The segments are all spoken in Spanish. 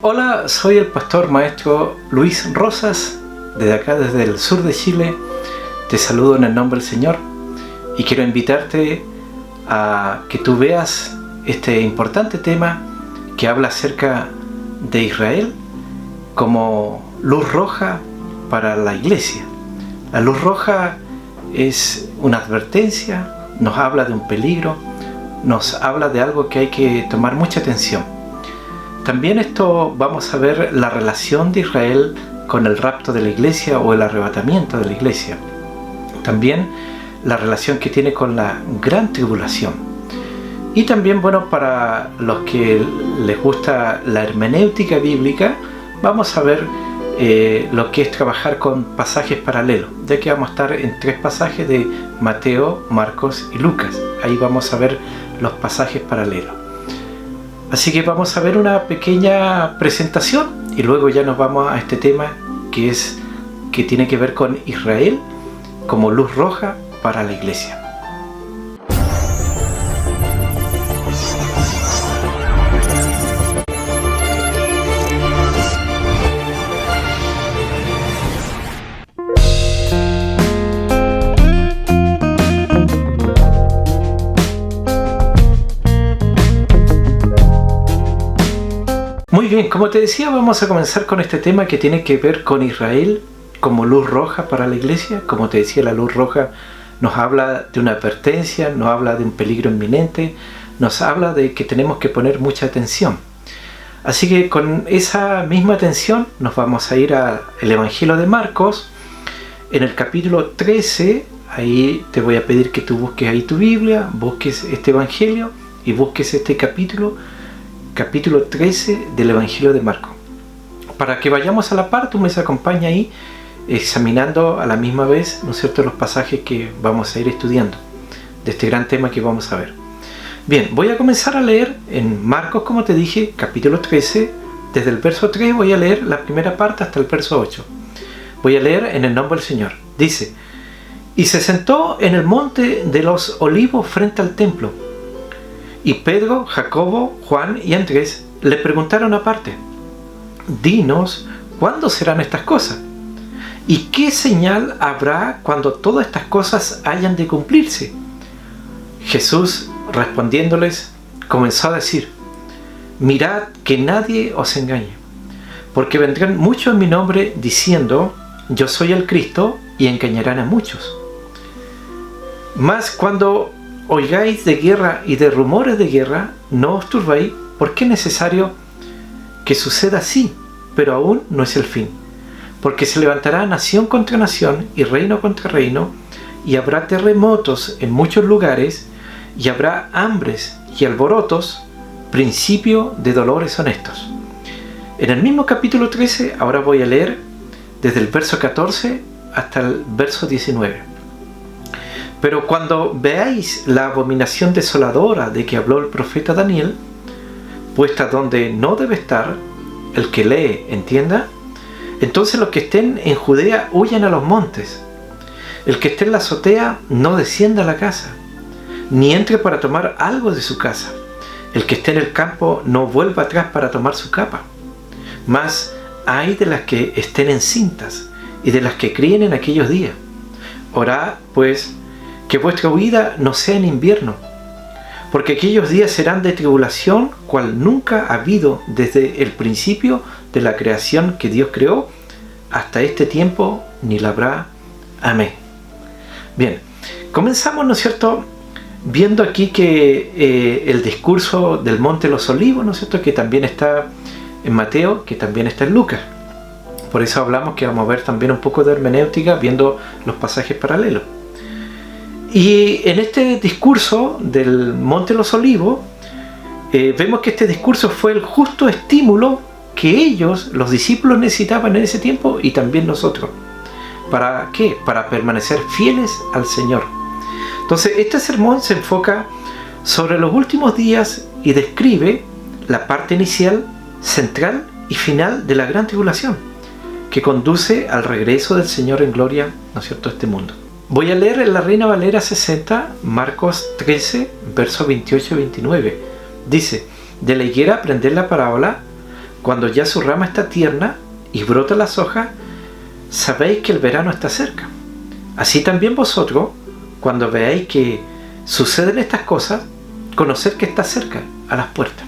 Hola, soy el pastor maestro Luis Rosas, desde acá, desde el sur de Chile. Te saludo en el nombre del Señor y quiero invitarte a que tú veas este importante tema que habla acerca de Israel como luz roja para la iglesia. La luz roja es una advertencia, nos habla de un peligro, nos habla de algo que hay que tomar mucha atención. También esto vamos a ver la relación de Israel con el rapto de la iglesia o el arrebatamiento de la iglesia. También la relación que tiene con la gran tribulación. Y también, para los que les gusta la hermenéutica bíblica, vamos a ver lo que es trabajar con pasajes paralelos, ya que vamos a estar en 3 pasajes de Mateo, Marcos y Lucas. Ahí vamos a ver los pasajes paralelos. Así que vamos a ver una pequeña presentación y luego ya nos vamos a este tema que tiene que ver con Israel como luz roja para la iglesia. Muy bien, como te decía, vamos a comenzar con este tema que tiene que ver con Israel como luz roja para la iglesia. Como te decía, la luz roja nos habla de una advertencia, nos habla de un peligro inminente, nos habla de que tenemos que poner mucha atención. Así que con esa misma atención nos vamos a ir al Evangelio de Marcos, en el capítulo 13. Ahí te voy a pedir que tú busques ahí tu Biblia, busques este Evangelio y busques este capítulo 13 del Evangelio de Marcos. Para que vayamos a la par, tú me acompañas ahí examinando a la misma vez, ¿no es cierto?, los pasajes que vamos a ir estudiando de este gran tema que vamos a ver. Bien, voy a comenzar a leer en Marcos, como te dije, capítulo 13, desde el verso 3 voy a leer la primera parte hasta el verso 8. Voy a leer en el nombre del Señor. Dice: y se sentó en el monte de los olivos frente al templo. Y Pedro, Jacobo, Juan y Andrés le preguntaron aparte: dinos, ¿cuándo serán estas cosas? ¿Y qué señal habrá cuando todas estas cosas hayan de cumplirse? Jesús, respondiéndoles, comenzó a decir: mirad que nadie os engañe, porque vendrán muchos en mi nombre diciendo: yo soy el Cristo, y engañarán a muchos. Mas cuando oigáis de guerra y de rumores de guerra, no os turbéis, porque es necesario que suceda así, pero aún no es el fin. Porque se levantará nación contra nación y reino contra reino, y habrá terremotos en muchos lugares, y habrá hambres y alborotos, principio de dolores honestos. En el mismo capítulo 13, ahora voy a leer desde el verso 14 hasta el verso 19. Pero cuando veáis la abominación desoladora de que habló el profeta Daniel, puesta donde no debe estar, el que lee entienda, entonces los que estén en Judea huyan a los montes. El que esté en la azotea no descienda a la casa, ni entre para tomar algo de su casa. El que esté en el campo no vuelva atrás para tomar su capa. Mas ay de las que estén encintas y de las que críen en aquellos días. Orad, pues, que vuestra huida no sea en invierno, porque aquellos días serán de tribulación, cual nunca ha habido desde el principio de la creación que Dios creó, hasta este tiempo, ni la habrá. Amén. Bien, comenzamos, ¿no es cierto?, viendo aquí que el discurso del Monte de los Olivos, ¿no es cierto?, que también está en Mateo, que también está en Lucas. Por eso hablamos que vamos a ver también un poco de hermenéutica viendo los pasajes paralelos. Y en este discurso del Monte de los Olivos, vemos que este discurso fue el justo estímulo que ellos, los discípulos, necesitaban en ese tiempo y también nosotros. ¿Para qué? Para permanecer fieles al Señor. Entonces, este sermón se enfoca sobre los últimos días y describe la parte inicial, central y final de la gran tribulación, que conduce al regreso del Señor en gloria, ¿no es cierto?, a este mundo. Voy a leer en la Reina Valera 60, Marcos 13, versos 28 y 29. Dice: de la higuera aprended la parábola, cuando ya su rama está tierna y brotan las hojas, sabéis que el verano está cerca. Así también vosotros, cuando veáis que suceden estas cosas, conoced que está cerca, a las puertas.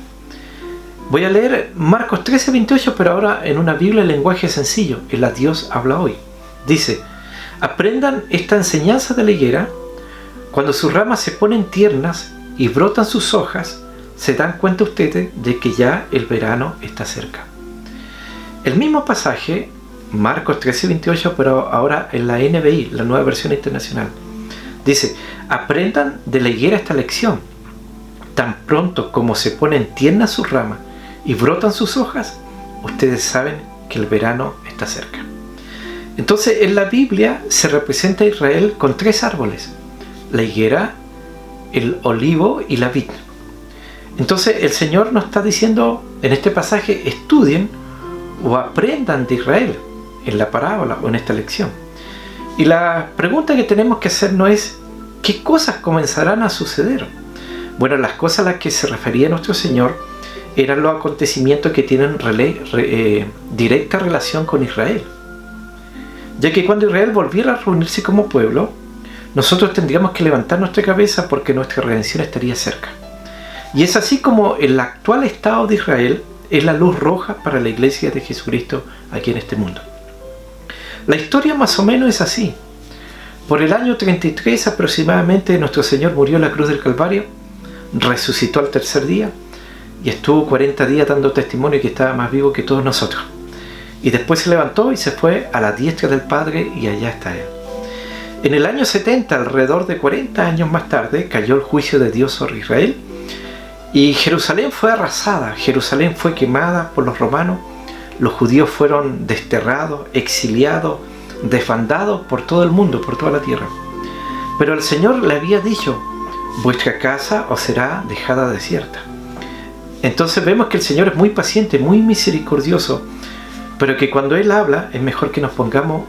Voy a leer Marcos 13:28, pero ahora en una Biblia en lenguaje sencillo, en la Dios habla hoy. Dice: aprendan esta enseñanza de la higuera. Cuando sus ramas se ponen tiernas y brotan sus hojas, se dan cuenta ustedes de que ya el verano está cerca. El mismo pasaje, Marcos 13:28, pero ahora en la NBI, la Nueva Versión Internacional. Dice: aprendan de la higuera esta lección. Tan pronto como se ponen tiernas sus ramas y brotan sus hojas, ustedes saben que el verano está cerca. Entonces, en la Biblia se representa a Israel con 3 árboles: la higuera, el olivo y la vid. Entonces, el Señor nos está diciendo en este pasaje: estudien o aprendan de Israel, en la parábola o en esta lección. Y la pregunta que tenemos que hacernos es: ¿qué cosas comenzarán a suceder? Bueno, las cosas a las que se refería nuestro Señor eran los acontecimientos que tienen directa relación con Israel. Ya que cuando Israel volviera a reunirse como pueblo, nosotros tendríamos que levantar nuestra cabeza porque nuestra redención estaría cerca. Y es así como el actual estado de Israel es la luz roja para la iglesia de Jesucristo aquí en este mundo. La historia más o menos es así. Por el año 33 aproximadamente, nuestro Señor murió en la cruz del Calvario, resucitó al tercer día y estuvo 40 días dando testimonio que estaba más vivo que todos nosotros. Y después se levantó y se fue a la diestra del Padre, y allá está Él. En el año 70, alrededor de 40 años más tarde, cayó el juicio de Dios sobre Israel y Jerusalén fue arrasada, Jerusalén fue quemada por los romanos, los judíos fueron desterrados, exiliados, desbandados por todo el mundo, por toda la tierra. Pero el Señor le había dicho: vuestra casa os será dejada desierta. Entonces vemos que el Señor es muy paciente, muy misericordioso, pero que cuando Él habla es mejor que nos pongamos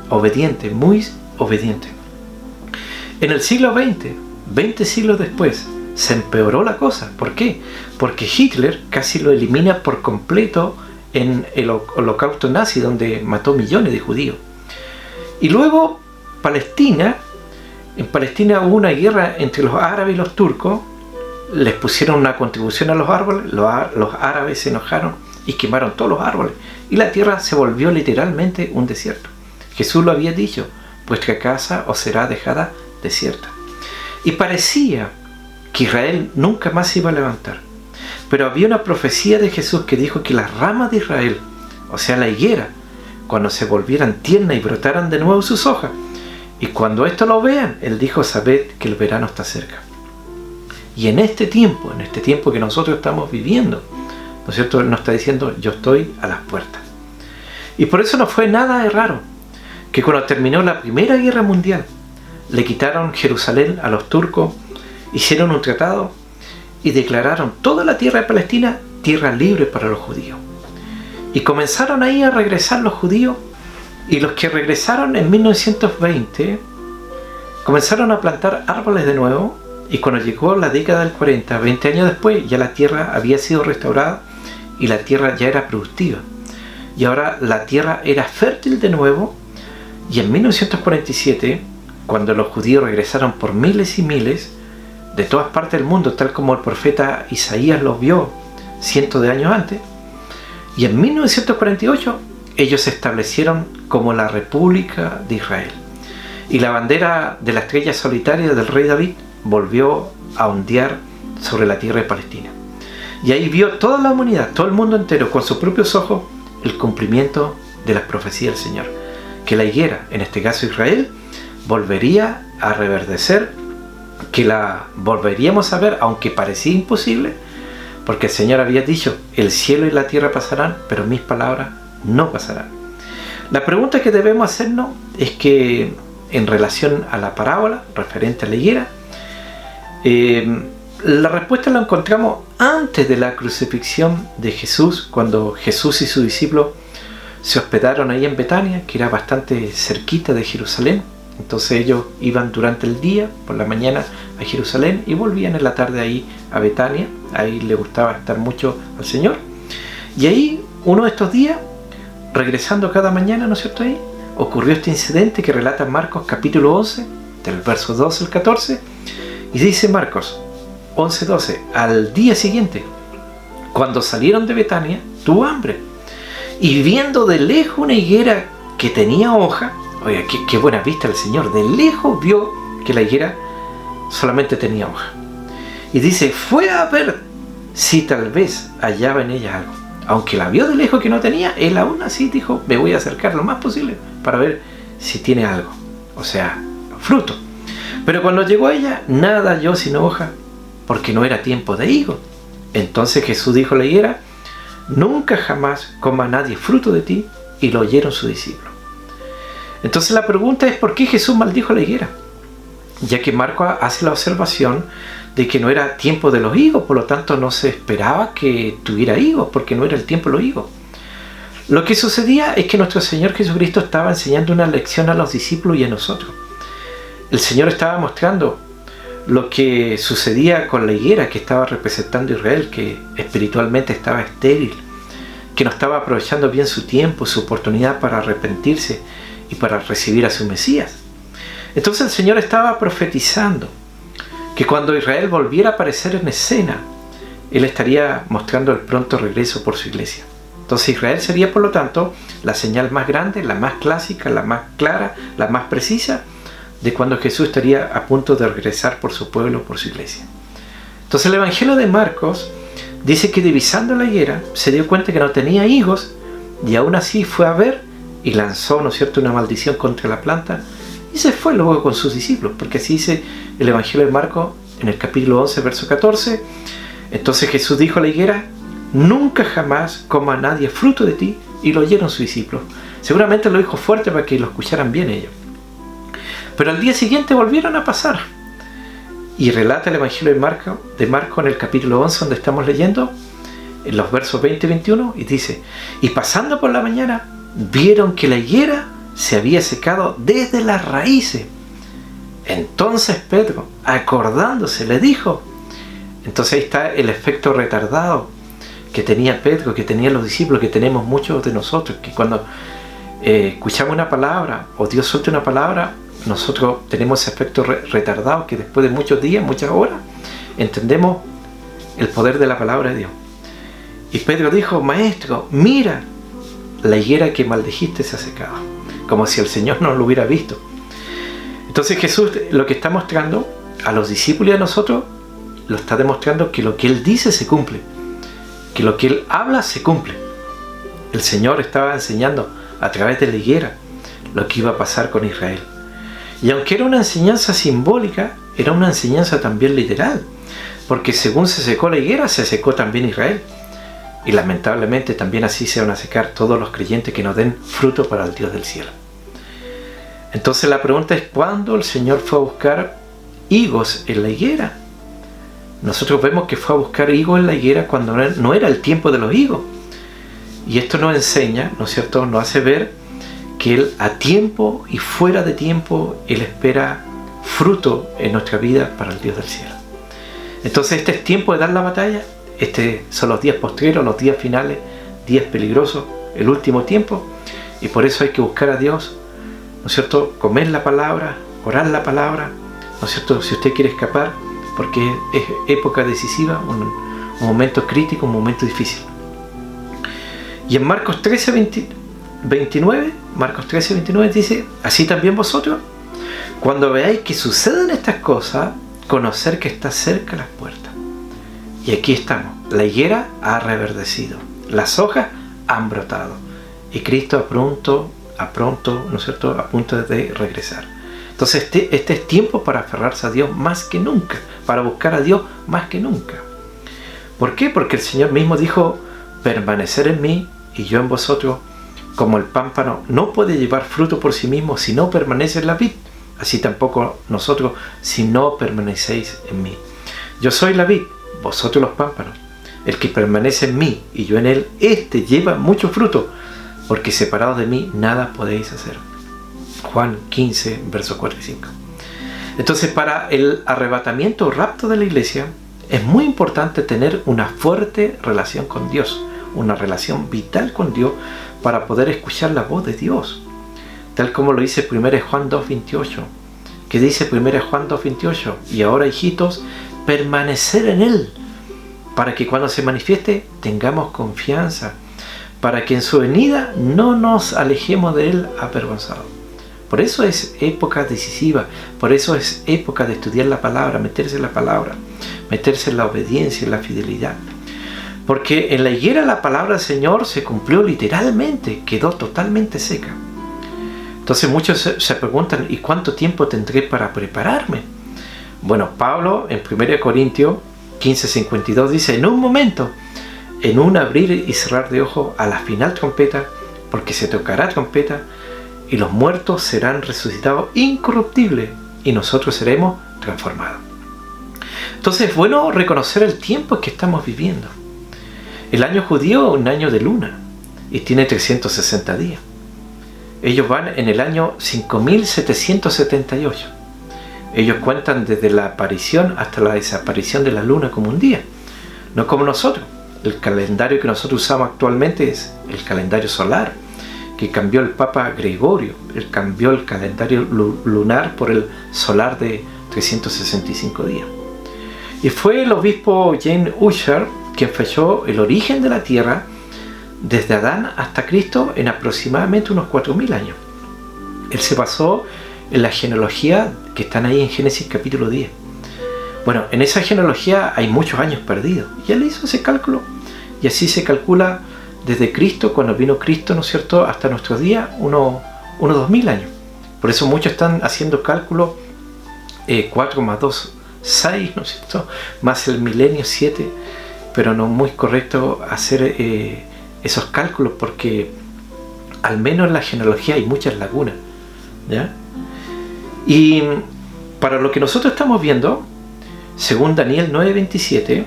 obedientes, muy obedientes. En el siglo XX, 20 siglos después, se empeoró la cosa. ¿Por qué? Porque Hitler casi lo elimina por completo en el holocausto nazi, donde mató millones de judíos. Y luego Palestina. En Palestina hubo una guerra entre los árabes y los turcos, les pusieron una contribución a los árboles, los árabes se enojaron y quemaron todos los árboles, y la tierra se volvió literalmente un desierto. Jesús lo había dicho: vuestra casa os será dejada desierta. Y parecía que Israel nunca más se iba a levantar, pero había una profecía de Jesús que dijo que las ramas de Israel, o sea la higuera, cuando se volvieran tiernas y brotaran de nuevo sus hojas, y cuando esto lo vean, Él dijo: sabed que el verano está cerca. Y en este tiempo que nosotros estamos viviendo, ¿no es cierto?, Él nos está diciendo: yo estoy a las puertas. Y por eso no fue nada de raro que cuando terminó la Primera Guerra Mundial, le quitaron Jerusalén a los turcos, hicieron un tratado y declararon toda la tierra de Palestina tierra libre para los judíos. Y comenzaron ahí a regresar los judíos. Y los que regresaron en 1920 comenzaron a plantar árboles de nuevo, y cuando llegó la década del 40, 20 años después, ya la tierra había sido restaurada y la tierra ya era productiva. Y ahora la tierra era fértil de nuevo, y en 1947, cuando los judíos regresaron por miles y miles de todas partes del mundo, tal como el profeta Isaías los vio cientos de años antes, y en 1948 ellos se establecieron como la República de Israel. Y la bandera de la estrella solitaria del rey David volvió a ondear sobre la tierra de Palestina. Y ahí vio toda la humanidad, todo el mundo entero, con sus propios ojos, el cumplimiento de las profecías del Señor. Que la higuera, en este caso Israel, volvería a reverdecer, que la volveríamos a ver, aunque parecía imposible, porque el Señor había dicho: el cielo y la tierra pasarán, pero mis palabras no pasarán. La pregunta que debemos hacernos es que, en relación a la parábola referente a la higuera, la respuesta la encontramos antes de la crucifixión de Jesús, cuando Jesús y sus discípulos se hospedaron ahí en Betania, que era bastante cerquita de Jerusalén. Entonces ellos iban durante el día, por la mañana, a Jerusalén y volvían en la tarde ahí a Betania. Ahí le gustaba estar mucho al Señor. Y ahí uno de estos días, regresando cada mañana, ¿no es cierto? Ahí ocurrió este incidente que relata Marcos capítulo 11, del verso 12 al 14, y dice Marcos 11:12, al día siguiente, cuando salieron de Betania, tuvo hambre, y viendo de lejos una higuera que tenía hoja, oiga, qué buena vista el Señor, de lejos vio que la higuera solamente tenía hoja, y dice, fue a ver si tal vez hallaba en ella algo. Aunque la vio de lejos que no tenía, él aún así dijo, me voy a acercar lo más posible para ver si tiene algo, o sea, fruto. Pero cuando llegó a ella, nada halló sino hoja, porque no era tiempo de higo. Entonces Jesús dijo a la higuera, nunca jamás coma nadie fruto de ti, y lo oyeron sus discípulos. Entonces la pregunta es, ¿por qué Jesús maldijo a la higuera? Ya que Marcos hace la observación de que no era tiempo de los higos, por lo tanto no se esperaba que tuviera higos, porque no era el tiempo de los higos. Lo que sucedía es que nuestro Señor Jesucristo estaba enseñando una lección a los discípulos y a nosotros. El Señor estaba mostrando lo que sucedía con la higuera que estaba representando a Israel, que espiritualmente estaba estéril, que no estaba aprovechando bien su tiempo, su oportunidad para arrepentirse y para recibir a su Mesías. Entonces el Señor estaba profetizando que cuando Israel volviera a aparecer en escena, Él estaría mostrando el pronto regreso por su iglesia. Entonces Israel sería, por lo tanto, la señal más grande, la más clásica, la más clara, la más precisa de cuando Jesús estaría a punto de regresar por su pueblo, por su iglesia. Entonces el Evangelio de Marcos dice que divisando la higuera se dio cuenta que no tenía higos y aún así fue a ver y lanzó, ¿no es cierto?, una maldición contra la planta y se fue luego con sus discípulos, porque así dice el Evangelio de Marcos en el capítulo 11, verso 14. Entonces Jesús dijo a la higuera, nunca jamás coma nadie fruto de ti, y lo oyeron sus discípulos. Seguramente lo dijo fuerte para que lo escucharan bien ellos. Pero al día siguiente volvieron a pasar. Y relata el Evangelio de Marcos en el capítulo 11, donde estamos leyendo, en los versos 20 y 21, y dice, y pasando por la mañana, vieron que la higuera se había secado desde las raíces. Entonces Pedro, acordándose, le dijo, entonces ahí está el efecto retardado que tenía Pedro, que tenían los discípulos, que tenemos muchos de nosotros, que cuando escuchamos una palabra o Dios suelta una palabra, nosotros tenemos ese efecto retardado que después de muchos días, muchas horas, entendemos el poder de la palabra de Dios. Y Pedro dijo, maestro, mira, la higuera que maldijiste se ha secado, como si el Señor no lo hubiera visto. Entonces Jesús lo que está mostrando a los discípulos y a nosotros, lo está demostrando que lo que Él dice se cumple, que lo que Él habla se cumple. El Señor estaba enseñando a través de la higuera lo que iba a pasar con Israel. Y aunque era una enseñanza simbólica, era una enseñanza también literal, porque según se secó la higuera, se secó también Israel. Y lamentablemente también así se van a secar todos los creyentes que no den fruto para el Dios del cielo. Entonces la pregunta es, ¿cuándo el Señor fue a buscar higos en la higuera? Nosotros vemos que fue a buscar higos en la higuera cuando no era el tiempo de los higos. Y esto nos enseña, ¿no es cierto?, nos hace ver que Él a tiempo y fuera de tiempo, Él espera fruto en nuestra vida para el Dios del cielo. Entonces este es tiempo de dar la batalla, son los días postreros, los días finales, días peligrosos, el último tiempo, y por eso hay que buscar a Dios, ¿no es cierto?, comer la palabra, orar la palabra, ¿no es cierto?, si usted quiere escapar, porque es época decisiva, un momento crítico, un momento difícil. Y en Marcos 13:29 dice, así también vosotros, cuando veáis que suceden estas cosas, conocer que está cerca las puertas. Y aquí estamos, la higuera ha reverdecido, las hojas han brotado, y Cristo a pronto, ¿no es cierto?, a punto de regresar. Entonces este es tiempo para aferrarse a Dios más que nunca, para buscar a Dios más que nunca. ¿Por qué? Porque el Señor mismo dijo, permanecer en mí y yo en vosotros, como el pámpano no puede llevar fruto por sí mismo si no permanece en la vid, así tampoco nosotros si no permanecéis en mí. Yo soy la vid, vosotros los pámpanos. El que permanece en mí y yo en él, éste lleva mucho fruto, porque separados de mí nada podéis hacer. Juan 15, versos 4 y 5. Entonces, para el arrebatamiento o rapto de la iglesia, es muy importante tener una fuerte relación con Dios, una relación vital con Dios para poder escuchar la voz de Dios. Tal como lo dice 1 Juan 2:28. ¿Qué dice 1 Juan 2:28? Y ahora, hijitos, permanecer en Él, para que cuando se manifieste tengamos confianza, para que en su venida no nos alejemos de Él avergonzados. Por eso es época decisiva, por eso es época de estudiar la palabra, meterse en la palabra, meterse en la obediencia, en la fidelidad. Porque en la higuera la palabra del Señor se cumplió literalmente, quedó totalmente seca. Entonces muchos se preguntan, ¿y cuánto tiempo tendré para prepararme? Bueno, Pablo en 1 Corintios 15:52 dice, en un momento, en un abrir y cerrar de ojos a la final trompeta, porque se tocará trompeta, y los muertos serán resucitados incorruptibles, y nosotros seremos transformados. Entonces es bueno reconocer el tiempo en que estamos viviendo. El año judío es un año de luna, y tiene 360 días. Ellos van en el año 5778. Ellos cuentan desde la aparición hasta la desaparición de la luna como un día, no como nosotros. El calendario que nosotros usamos actualmente es el calendario solar, que cambió el Papa Gregorio. Él cambió el calendario lunar por el solar de 365 días. Y fue el obispo James Ussher quien fechó el origen de la Tierra desde Adán hasta Cristo en aproximadamente unos 4000 años. Él se basó en la genealogía que están ahí en Génesis capítulo 10. Bueno, en esa genealogía hay muchos años perdidos. Y él hizo ese cálculo. Y así se calcula desde Cristo, cuando vino Cristo, ¿no es cierto?, hasta nuestros días, unos 2000 años. Por eso muchos están haciendo cálculos 4 más 2, 6, ¿no es cierto?, más el milenio 7. Pero no es muy correcto hacer esos cálculos porque al menos en la genealogía hay muchas lagunas, ¿ya? Y para lo que nosotros estamos viendo, según Daniel 9:27,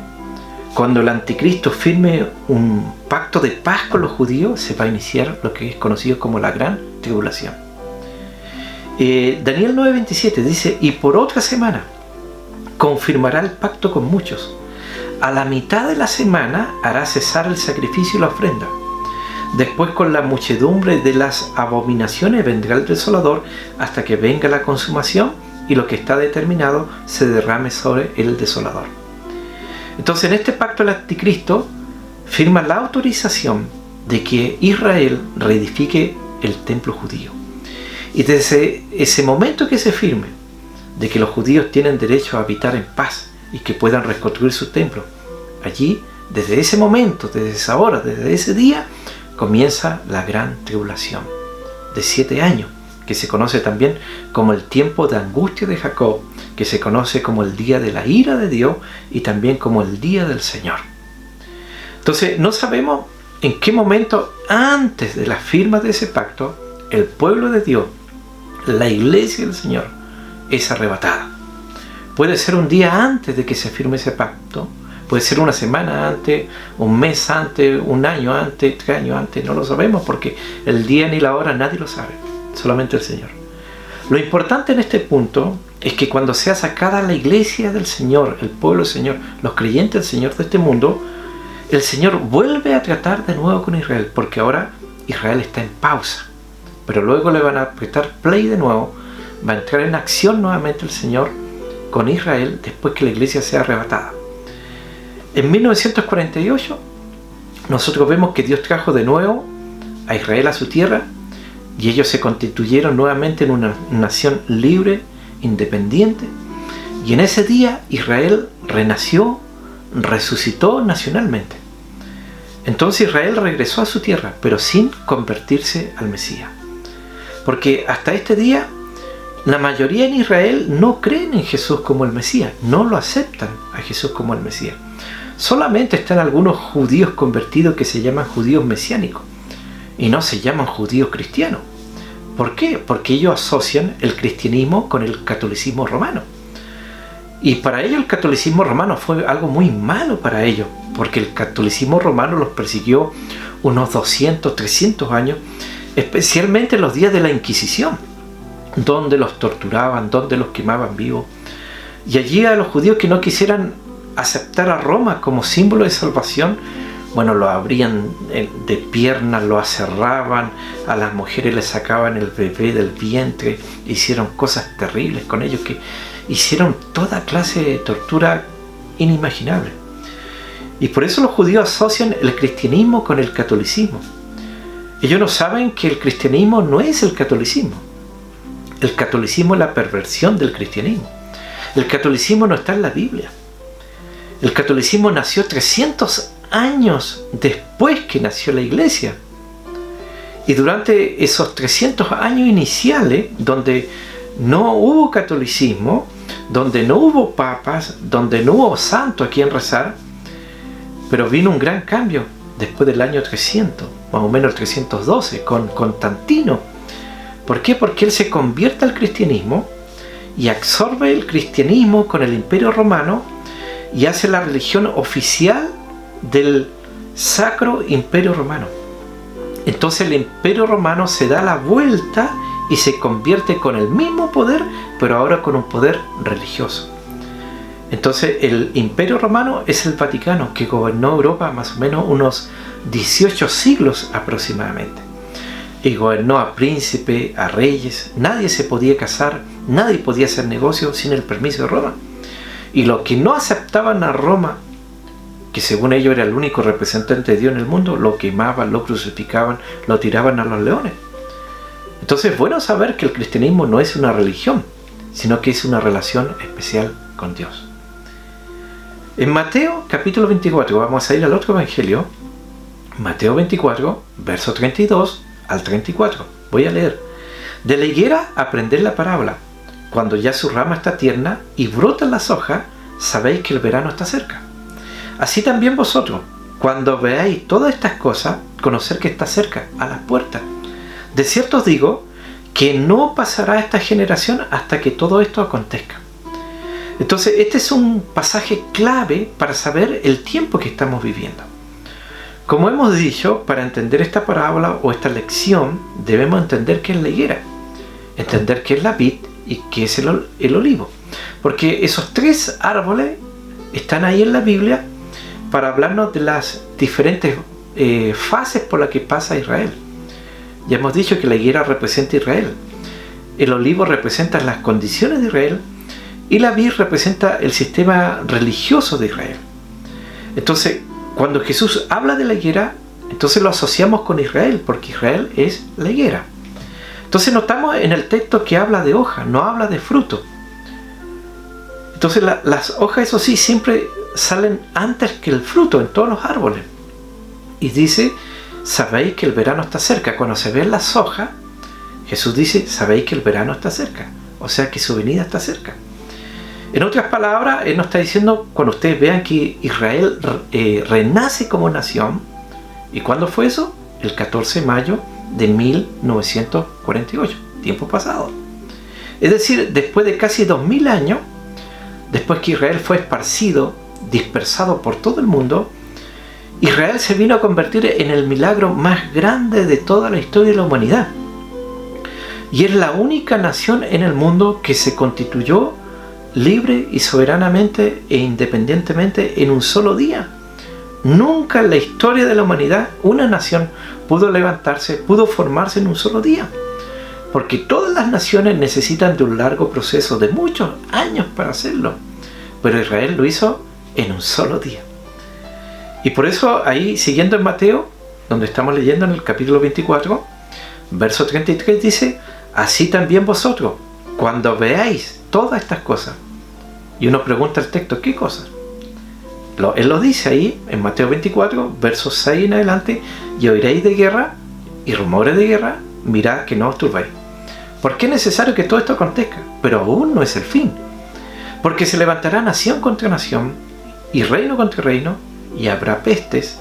cuando el anticristo firme un pacto de paz con los judíos, se va a iniciar lo que es conocido como la gran tribulación. Daniel 9:27 dice, y por otra semana confirmará el pacto con muchos. A la mitad de la semana hará cesar el sacrificio y la ofrenda. Después, con la muchedumbre de las abominaciones vendrá el desolador hasta que venga la consumación y lo que está determinado se derrame sobre el desolador. Entonces, en este pacto el anticristo firma la autorización de que Israel reedifique el templo judío. Y desde ese momento que se firme de que los judíos tienen derecho a habitar en paz y que puedan reconstruir su templo, allí, desde ese momento, desde esa hora, desde ese día, comienza la gran tribulación de 7 años, que se conoce también como el tiempo de angustia de Jacob, que se conoce como el día de la ira de Dios y también como el día del Señor. Entonces, no sabemos en qué momento antes de la firma de ese pacto, el pueblo de Dios, la iglesia del Señor, es arrebatada. Puede ser un día antes de que se firme ese pacto, puede ser una semana antes, un mes antes, un año antes, 3 años antes, no lo sabemos porque el día ni la hora nadie lo sabe, solamente el Señor. Lo importante en este punto es que cuando sea sacada la iglesia del Señor, el pueblo del Señor, los creyentes del Señor de este mundo, el Señor vuelve a tratar de nuevo con Israel, porque ahora Israel está en pausa, pero luego le van a apretar play de nuevo, va a entrar en acción nuevamente el Señor con Israel después que la iglesia sea arrebatada. En 1948 nosotros vemos que Dios trajo de nuevo a Israel a su tierra y ellos se constituyeron nuevamente en una nación libre, independiente, y en ese día Israel renació, resucitó nacionalmente. Entonces Israel regresó a su tierra, pero sin convertirse al Mesías, porque hasta este día la mayoría en Israel no creen en Jesús como el Mesías, no lo aceptan a Jesús como el Mesías. Solamente están algunos judíos convertidos que se llaman judíos mesiánicos y no se llaman judíos cristianos. ¿Por qué? Porque ellos asocian el cristianismo con el catolicismo romano. Y para ellos el catolicismo romano fue algo muy malo para ellos, porque el catolicismo romano los persiguió unos 200, 300 años, especialmente en los días de la Inquisición, donde los torturaban, donde los quemaban vivos. Y allí a los judíos que no quisieran aceptar a Roma como símbolo de salvación, bueno, lo abrían de piernas, lo aserraban, a las mujeres les sacaban el bebé del vientre, hicieron cosas terribles con ellos, que hicieron toda clase de tortura inimaginable. Y por eso los judíos asocian el cristianismo con el catolicismo. Ellos no saben que el cristianismo no es el catolicismo. El catolicismo es la perversión del cristianismo. El catolicismo no está en la Biblia. El catolicismo nació 300 años después que nació la iglesia. Y durante esos 300 años iniciales, donde no hubo catolicismo, donde no hubo papas, donde no hubo santo a quien rezar, pero vino un gran cambio después del año 300, más o menos el 312, con Constantino. ¿Por qué? Porque él se convierte al cristianismo y absorbe el cristianismo con el Imperio Romano y hace la religión oficial del Sacro Imperio Romano. Entonces el Imperio Romano se da la vuelta y se convierte con el mismo poder, pero ahora con un poder religioso. Entonces el Imperio Romano es el Vaticano, que gobernó Europa más o menos unos 18 siglos aproximadamente. Y gobernó a príncipes, a reyes. Nadie se podía casar, nadie podía hacer negocio sin el permiso de Roma. Y los que no aceptaban a Roma, que según ellos era el único representante de Dios en el mundo, lo quemaban, lo crucificaban, lo tiraban a los leones. Entonces es bueno saber que el cristianismo no es una religión, sino que es una relación especial con Dios. En Mateo capítulo 24, vamos a ir al otro evangelio, Mateo 24, verso 32 al 34. Voy a leer. De la higuera aprended la parábola. Cuando ya su rama está tierna y brotan las hojas, sabéis que el verano está cerca. Así también vosotros, cuando veáis todas estas cosas, conocer que está cerca, a las puertas. De cierto os digo que no pasará esta generación hasta que todo esto acontezca. Entonces, este es un pasaje clave para saber el tiempo que estamos viviendo. Como hemos dicho, para entender esta parábola o esta lección, debemos entender qué es la higuera, entender qué es la vid y qué es el olivo. Porque esos tres árboles están ahí en la Biblia para hablarnos de las diferentes fases por las que pasa Israel. Ya hemos dicho que la higuera representa a Israel, el olivo representa las condiciones de Israel y la vid representa el sistema religioso de Israel. Entonces, cuando Jesús habla de la higuera, entonces lo asociamos con Israel, porque Israel es la higuera. Entonces notamos en el texto que habla de hoja, no habla de fruto. Entonces las hojas, eso sí, siempre salen antes que el fruto en todos los árboles. Y dice, sabéis que el verano está cerca. Cuando se ven las hojas, Jesús dice, sabéis que el verano está cerca. O sea que su venida está cerca. En otras palabras, Él nos está diciendo, cuando ustedes vean que Israel renace como nación. ¿Y cuándo fue eso? El 14 de mayo de 1948, tiempo pasado. Es decir, después de casi 2000 años, después que Israel fue esparcido, dispersado por todo el mundo, Israel se vino a convertir en el milagro más grande de toda la historia de la humanidad. Y es la única nación en el mundo que se constituyó libre y soberanamente e independientemente en un solo día. Nunca en la historia de la humanidad una nación pudo levantarse, pudo formarse en un solo día. Porque todas las naciones necesitan de un largo proceso de muchos años para hacerlo. Pero Israel lo hizo en un solo día. Y por eso ahí, siguiendo en Mateo, donde estamos leyendo en el capítulo 24, verso 33 dice, así también vosotros, cuando veáis todas estas cosas. Y uno pregunta el texto, ¿qué cosas? Él lo dice ahí, en Mateo 24, versos 6 en adelante, y oiréis de guerra y rumores de guerra, mirad que no os turbéis. ¿Por qué es necesario que todo esto acontezca? Pero aún no es el fin. Porque se levantará nación contra nación, y reino contra reino, y habrá pestes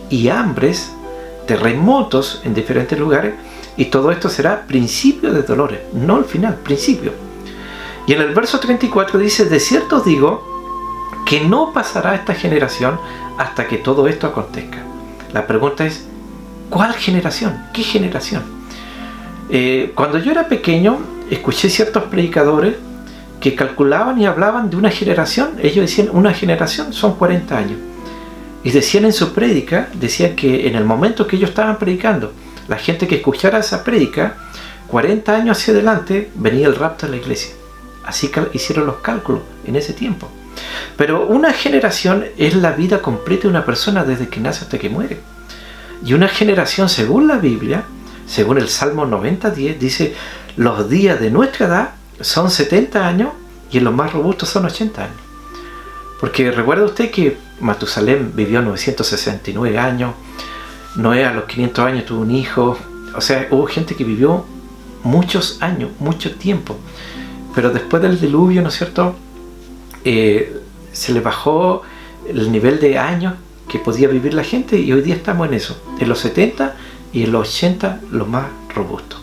y hambres, terremotos en diferentes lugares, y todo esto será principio de dolores, no el final, principio. Y en el verso 34 dice, de cierto os digo que no pasará esta generación hasta que todo esto acontezca. La pregunta es, ¿cuál generación? ¿Qué generación? Cuando yo era pequeño, escuché ciertos predicadores que calculaban y hablaban de una generación. Ellos decían, una generación son 40 años. Y decían en su prédica, decían que en el momento que ellos estaban predicando, la gente que escuchara esa prédica, 40 años hacia adelante, venía el rapto de la iglesia. Así que hicieron los cálculos en ese tiempo. Pero una generación es la vida completa de una persona desde que nace hasta que muere. Y una generación, según la Biblia, según el Salmo 90:10, dice: los días de nuestra edad son 70 años y en los más robustos son 80 años. Porque recuerda usted que Matusalén vivió 969 años, Noé a los 500 años tuvo un hijo. O sea, hubo gente que vivió muchos años, mucho tiempo. Pero después del diluvio, ¿no es cierto?, se le bajó el nivel de años que podía vivir la gente, y hoy día estamos en eso, en los 70 y en los 80 los más robustos.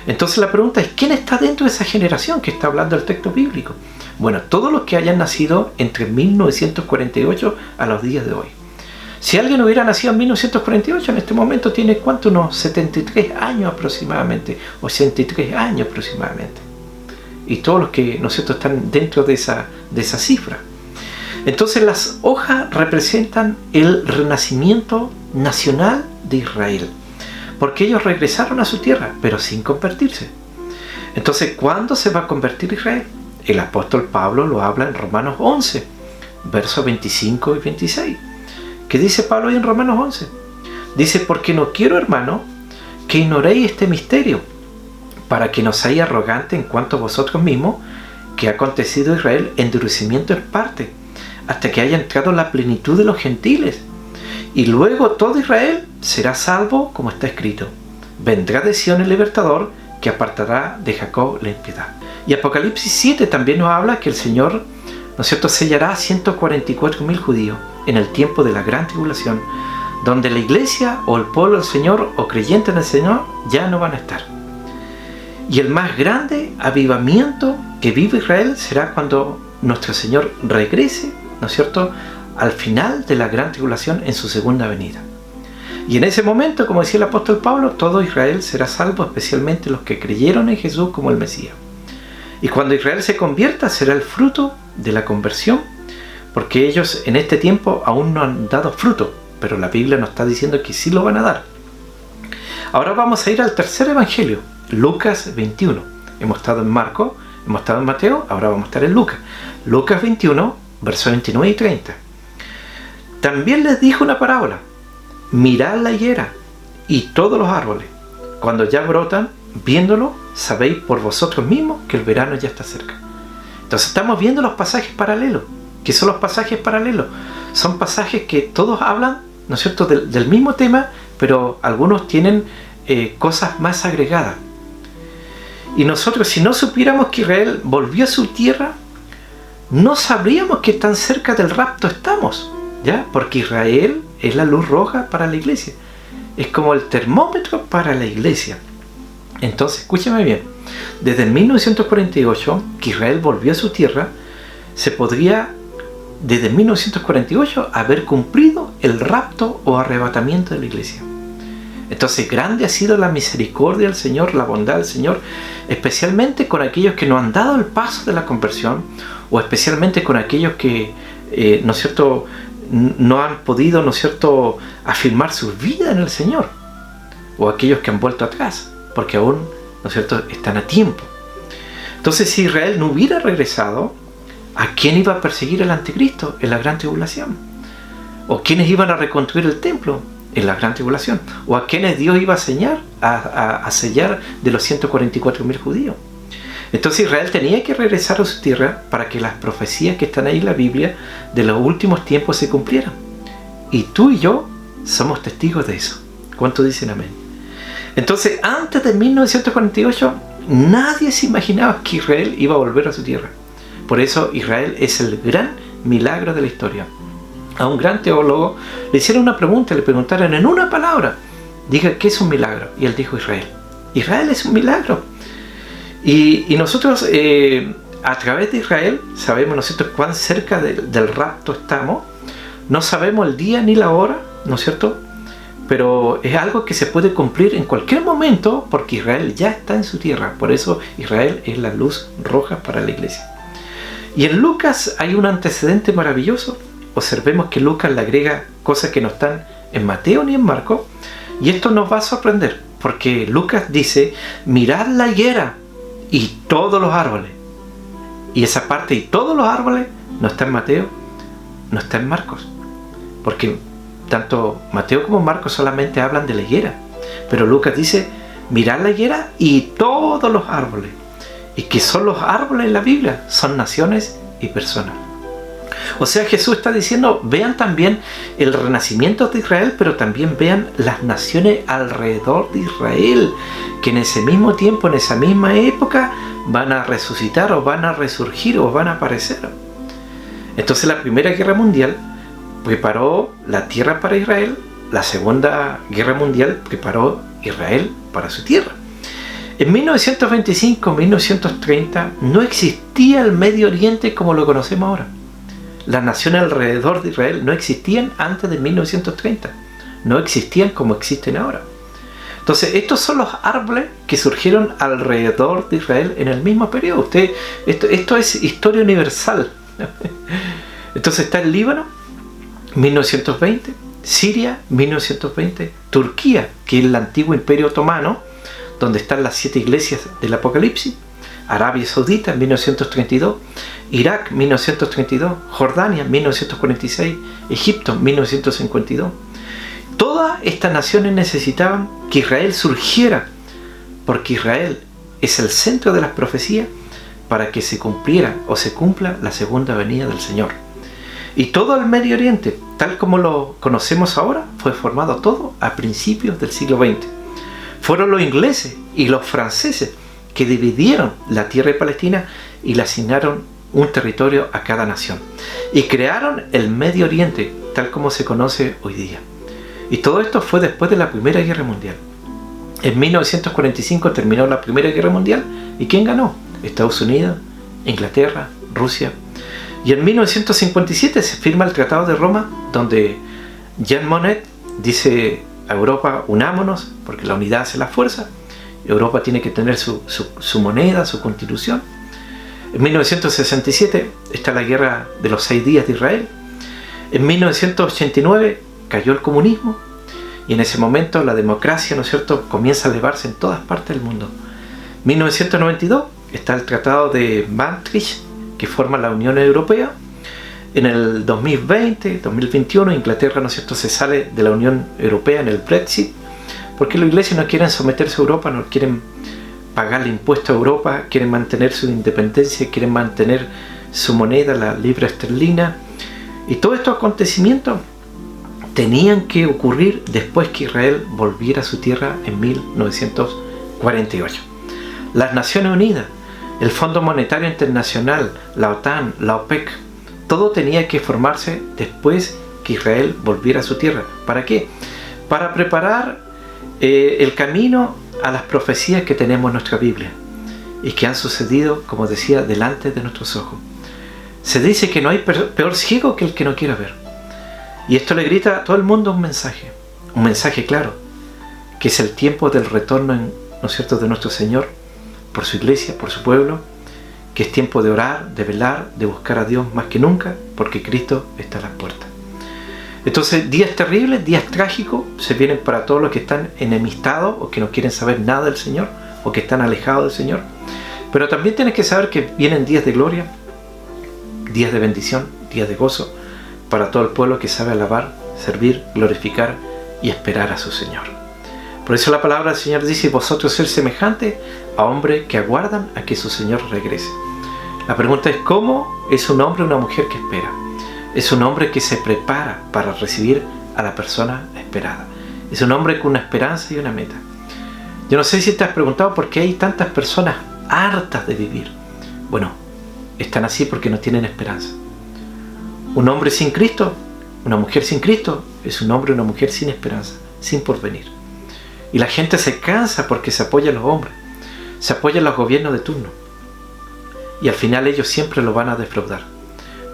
Entonces la pregunta es: ¿quién está dentro de esa generación que está hablando el texto bíblico? Bueno, todos los que hayan nacido entre 1948 a los días de hoy. Si alguien hubiera nacido en 1948, en este momento tiene ¿cuánto? Unos 73 años aproximadamente, 83 años aproximadamente. Y todos los que, ¿no es cierto?, están dentro de esa cifra. Entonces las hojas representan el renacimiento nacional de Israel, porque ellos regresaron a su tierra, pero sin convertirse. Entonces, ¿cuándo se va a convertir Israel? El apóstol Pablo lo habla en Romanos 11, versos 25 y 26. ¿Qué dice Pablo ahí en Romanos 11? Dice: porque no quiero, hermano, que ignoréis este misterio, para que no seáis arrogantes en cuanto a vosotros mismos, que ha acontecido a Israel endurecimiento en parte, hasta que haya entrado la plenitud de los gentiles. Y luego todo Israel será salvo, como está escrito: vendrá de Sión el libertador, que apartará de Jacob la impiedad. Y Apocalipsis 7 también nos habla que el Señor, ¿no es cierto?, sellará a 144.000 judíos en el tiempo de la gran tribulación, donde la iglesia o el pueblo del Señor o creyentes en el Señor ya no van a estar. Y el más grande avivamiento que vive Israel será cuando nuestro Señor regrese, ¿no es cierto?, al final de la gran tribulación en su segunda venida. Y en ese momento, como decía el apóstol Pablo, todo Israel será salvo, especialmente los que creyeron en Jesús como el Mesías. Y cuando Israel se convierta, será el fruto de la conversión, porque ellos en este tiempo aún no han dado fruto, pero la Biblia nos está diciendo que sí lo van a dar. Ahora vamos a ir al tercer evangelio, Lucas 21. Hemos estado en Marcos, hemos estado en Mateo, ahora vamos a estar en Lucas. Lucas 21, versos 29 y 30. También les dijo una parábola: mirad la higuera y todos los árboles, cuando ya brotan, viéndolo, sabéis por vosotros mismos que el verano ya está cerca. Entonces estamos viendo los pasajes paralelos. ¿Qué son los pasajes paralelos? Son pasajes que todos hablan, ¿no es cierto?, del mismo tema, pero algunos tienen cosas más agregadas. Y nosotros, si no supiéramos que Israel volvió a su tierra, no sabríamos que tan cerca del rapto estamos, ¿ya? Porque Israel es la luz roja para la iglesia. Es como el termómetro para la iglesia. Entonces, escúchame bien. Desde el 1948, que Israel volvió a su tierra, se podría, desde 1948, haber cumplido el rapto o arrebatamiento de la iglesia. Entonces, grande ha sido la misericordia del Señor, la bondad del Señor, especialmente con aquellos que no han dado el paso de la conversión, o especialmente con aquellos que, ¿no es cierto?, no han podido, ¿no es cierto?, afirmar su vida en el Señor, o aquellos que han vuelto atrás, porque aún, ¿no es cierto?, están a tiempo. Entonces, si Israel no hubiera regresado, ¿a quién iba a perseguir el anticristo en la gran tribulación? ¿O quiénes iban a reconstruir el templo en la gran tribulación? ¿O a quiénes Dios iba a sellar de los 144.000 judíos? Entonces Israel tenía que regresar a su tierra para que las profecías que están ahí en la Biblia de los últimos tiempos se cumplieran. Y tú y yo somos testigos de eso. ¿Cuántos dicen amén? Entonces, antes de 1948, nadie se imaginaba que Israel iba a volver a su tierra. Por eso Israel es el gran milagro de la historia. A un gran teólogo le hicieron una pregunta, le preguntaron en una palabra: diga, ¿qué es un milagro? Y él dijo: Israel. Israel es un milagro. Y nosotros, a través de Israel, sabemos, ¿no es cierto?, cuán cerca del rapto estamos. No sabemos el día ni la hora, ¿no es cierto?, pero es algo que se puede cumplir en cualquier momento, porque Israel ya está en su tierra. Por eso Israel es la luz roja para la iglesia. Y en Lucas hay un antecedente maravilloso, observemos que Lucas le agrega cosas que no están en Mateo ni en Marcos, y esto nos va a sorprender, porque Lucas dice, mirad la higuera y todos los árboles. Y esa parte, y todos los árboles, no está en Mateo, no está en Marcos. Porque tanto Mateo como Marcos solamente hablan de la higuera. Pero Lucas dice, mirad la higuera y todos los árboles. ¿Y qué son los árboles en la Biblia? Son naciones y personas. O sea, Jesús está diciendo, vean también el renacimiento de Israel, pero también vean las naciones alrededor de Israel, que en ese mismo tiempo, en esa misma época, van a resucitar o van a resurgir o van a aparecer. Entonces la Primera Guerra Mundial preparó la tierra para Israel, la Segunda Guerra Mundial preparó Israel para su tierra. En 1925-1930 no existía el Medio Oriente como lo conocemos ahora. Las naciones alrededor de Israel no existían antes de 1930. No existían como existen ahora. Entonces, estos son los árboles que surgieron alrededor de Israel en el mismo periodo. Esto es historia universal. Entonces está el Líbano, 1920, Siria, 1920, Turquía, que es el antiguo imperio otomano, donde están las 7 iglesias del Apocalipsis, Arabia Saudita, 1932, Irak, 1932, Jordania, 1946, Egipto, 1952. Todas estas naciones necesitaban que Israel surgiera, porque Israel es el centro de las profecías para que se cumpliera o se cumpla la segunda venida del Señor. Y todo el Medio Oriente, tal como lo conocemos ahora, fue formado todo a principios del siglo XX. Fueron los ingleses y los franceses que dividieron la tierra de Palestina y le asignaron un territorio a cada nación. Y crearon el Medio Oriente, tal como se conoce hoy día. Y todo esto fue después de la Primera Guerra Mundial. En 1945 terminó la Primera Guerra Mundial. ¿Y quién ganó? Estados Unidos, Inglaterra, Rusia. Y en 1957 se firma el Tratado de Roma, donde Jean Monnet dice a Europa, unámonos, porque la unidad hace la fuerza. Europa tiene que tener su moneda, su constitución. En 1967 está la guerra de los 6 días de Israel. En 1989 cayó el comunismo, y en ese momento la democracia, ¿no es cierto?, comienza a elevarse en todas partes del mundo. 1992 está el Tratado de Maastricht, que forma la Unión Europea. En el 2020, 2021, Inglaterra, ¿no es cierto?, se sale de la Unión Europea en el Brexit, porque los ingleses no quieren someterse a Europa, no quieren pagarle impuestos a Europa, quieren mantener su independencia, quieren mantener su moneda, la libra esterlina. Y todos estos acontecimientos tenían que ocurrir después que Israel volviera a su tierra en 1948. Las Naciones Unidas, el Fondo Monetario Internacional, la OTAN, la OPEC, todo tenía que formarse después que Israel volviera a su tierra. ¿Para qué? Para preparar el camino a las profecías que tenemos en nuestra Biblia y que han sucedido, como decía, delante de nuestros ojos. Se dice que no hay peor ciego que el que no quiera ver. Y esto le grita a todo el mundo un mensaje claro, que es el tiempo del retorno, ¿no es cierto?, de nuestro Señor por su iglesia, por su pueblo, que es tiempo de orar, de velar, de buscar a Dios más que nunca, porque Cristo está a las puertas. Entonces, días terribles, días trágicos se vienen para todos los que están enemistados o que no quieren saber nada del Señor o que están alejados del Señor. Pero también tienes que saber que vienen días de gloria, días de bendición, días de gozo para todo el pueblo que sabe alabar, servir, glorificar y esperar a su Señor. Por eso la palabra del Señor dice: vosotros ser semejantes a hombres que aguardan a que su Señor regrese. La pregunta es: ¿cómo es un hombre o una mujer que espera? Es un hombre que se prepara para recibir a la persona esperada. Es un hombre con una esperanza y una meta. Yo no sé si te has preguntado por qué hay tantas personas hartas de vivir. Bueno, están así porque no tienen esperanza. Un hombre sin Cristo, una mujer sin Cristo, es un hombre o una mujer sin esperanza, sin porvenir. Y la gente se cansa porque se apoya a los hombres, se apoya a los gobiernos de turno. Y al final ellos siempre lo van a defraudar.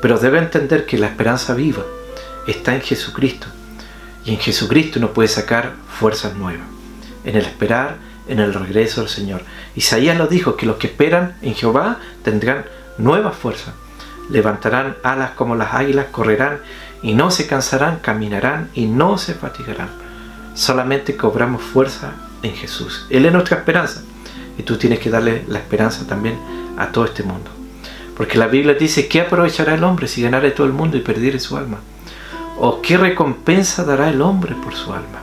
Pero debe entender que la esperanza viva está en Jesucristo. Y en Jesucristo uno puede sacar fuerzas nuevas. En el esperar, en el regreso del Señor. Isaías lo dijo, que los que esperan en Jehová tendrán nuevas fuerzas. Levantarán alas como las águilas, correrán y no se cansarán, caminarán y no se fatigarán. Solamente cobramos fuerza en Jesús. Él es nuestra esperanza. Y tú tienes que darle la esperanza también a todo este mundo. Porque la Biblia dice, ¿qué aprovechará el hombre si ganare todo el mundo y perdiere su alma? ¿O qué recompensa dará el hombre por su alma?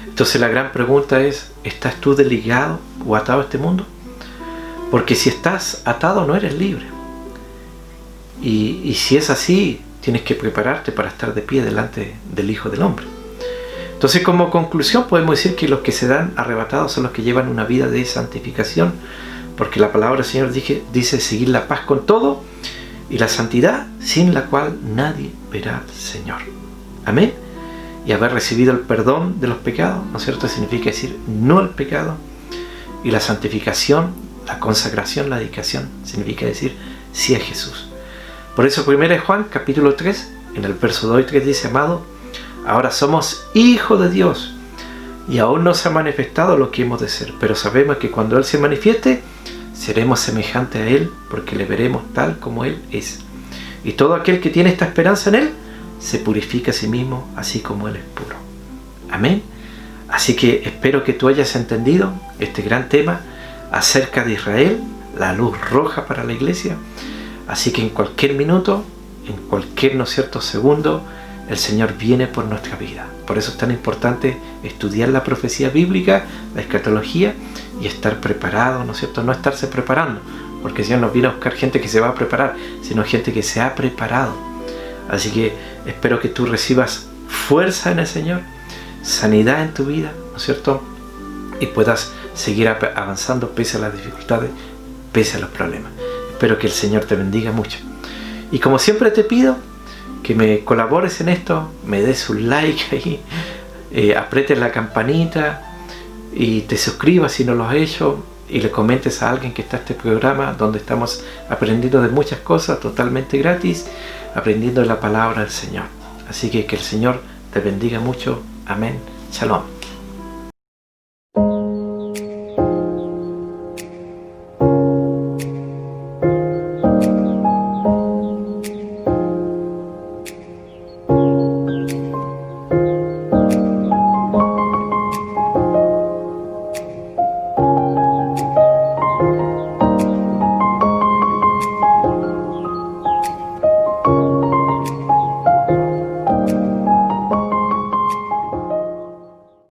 Entonces la gran pregunta es, ¿estás tú desligado o atado a este mundo? Porque si estás atado no eres libre. Y si es así, tienes que prepararte para estar de pie delante del Hijo del Hombre. Entonces, como conclusión podemos decir que los que se dan arrebatados son los que llevan una vida de santificación, porque la palabra del Señor dice seguir la paz con todo y la santidad sin la cual nadie verá al Señor. Amén. Y haber recibido el perdón de los pecados, ¿no es cierto? Significa decir no al pecado. Y la santificación, la consagración, la dedicación, significa decir sí a Jesús. Por eso 1 Juan capítulo 3, en el verso 2 y 3 dice, amado, ahora somos hijos de Dios y aún no se ha manifestado lo que hemos de ser, pero sabemos que cuando Él se manifieste, seremos semejantes a Él porque le veremos tal como Él es. Y todo aquel que tiene esta esperanza en Él, se purifica a sí mismo así como Él es puro. Amén. Así que espero que tú hayas entendido este gran tema acerca de Israel, la luz roja para la iglesia. Así que en cualquier minuto, en cualquier, ¿no es cierto?, segundo, el Señor viene por nuestra vida. Por eso es tan importante estudiar la profecía bíblica, la escatología, y estar preparado, ¿no es cierto? No estarse preparando, porque el Señor nos viene a buscar gente que se va a preparar, sino gente que se ha preparado. Así que espero que tú recibas fuerza en el Señor, sanidad en tu vida, ¿no es cierto? Y puedas seguir avanzando pese a las dificultades, pese a los problemas. Espero que el Señor te bendiga mucho. Y como siempre te pido que me colabores en esto, me des un like ahí, aprietes la campanita y te suscribas si no lo has hecho y le comentes a alguien que está en este programa donde estamos aprendiendo de muchas cosas totalmente gratis, aprendiendo la palabra del Señor. Así que el Señor te bendiga mucho. Amén. Shalom.